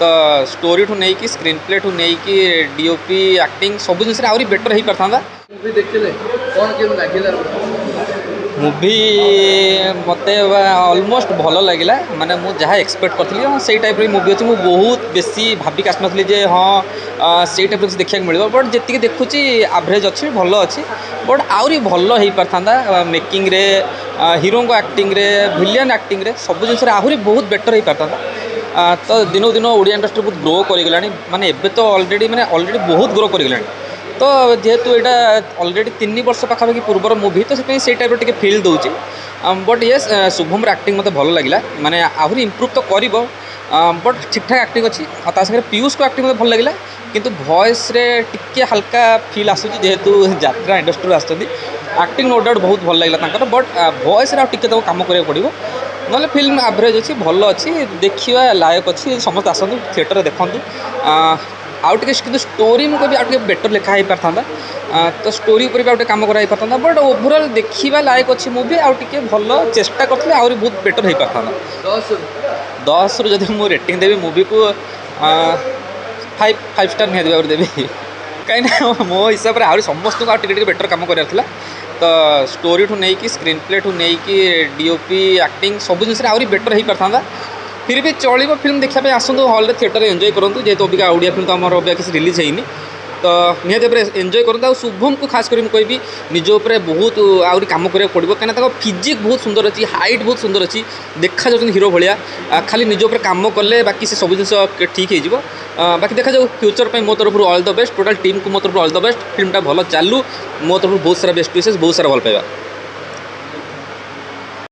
तो स्टोरी ठू नहीं कि स्क्रीन प्ले ठू नहीं कि डीओपी एक्टिंग सब जिन आहरी बेटर हो पारता। मूवी देखते कौन केम लगे मूवी मत अलमोस्ट भल लगे माने मुझे जहाँ एक्सपेक्ट करी हाँ से टाइप मूवी अच्छी मुझे बहुत बेसी भाविक आसनी जे हाँ से टाइप किसी देखा मिले बट जी देखुची एवरेज अच्छी भल अच्छी बट आहरी भल हो पारता मेकिंग रे हीरो को एक्टिंग रे विलियन एक्टिंग रे सब जिन आहरी बहुत बेटर हो पारता। तो दिनों दिन ओडिया इंडस्ट्री बहुत ग्रो करगला माने एबे तो ऑलरेडी बहुत ग्रो करगला। तो जेहेतु यहाँ ऑलरेडी 3 वर्ष पाखापाखि पूर्वर मूवी तो से टाइप टे फिल दूची बट येस शुभम एक्टिंग मत भल लगे माने आहरी इम्प्रूव तो कर बट ठीक ठाक एक्टिंग अच्छी सागर पीयूष को एक्टिंग मत भल लगे किंतु वॉइस रे टिके हल्का फील आसूँ जेहेतु यात्रा इंडस्ट्री आसुँच एक्टिंग नो डाउट बहुत भल लगे बट वॉइस टे कम करा पड़ो ना फिल्म एवरेज अच्छी भल अच्छी देखा लायक अच्छी समस्त आसतु थिएटर देखूँ आउ टे कि स्टोरी मुझे भी आउटे बेटर लिखा हो पारता तो स्टोरी पर भी आउटे कम कराई पारता बट ओवरऑल देखा लायक अच्छी मूवी आउ टे भल चेष्टा करते आहरी बहुत बेटर हो पारता। 10 रु जब मुझे रेटिंग देवी मूवी को 5 स्टार निहाती देवी कहीं मो हिसाब से आहरी समस्त को टे बेटर कम करार तो स्टोरी ठू नहीं कि स्क्रीन प्ले ठू नहीं कि डीओपी एक्टिंग सब जिन आहरी बेटर हो पारता। फिर भी चलो फिल्म देखा आसतु हॉल थिएटर एंजॉय करूँ जेहेतु अबिका ओडिया फिल्म तो आम अबिका किसी रिलीज होनी तो निहत एंजॉय करूँ। आ शुभम को खास कर कहि निज उपर बहुत आहरी कम करा पड़ो कहीं फिजिक बहुत सुंदर अच्छी हाइट बहुत सुंदर अच्छी देखा जाऊँ हीरो भाया खाली निज उपर कम कले बाकी से सब जिन ठीक हो बाकी देखा जाऊ फ्यूचर पे मो तरफ all the best total team को मो तरफ ऑल द बेस्ट फिल्मटा भल चालू मो तरफ बहुत सारा बेस्ट विशेष बहुत सारा भल पाइबा।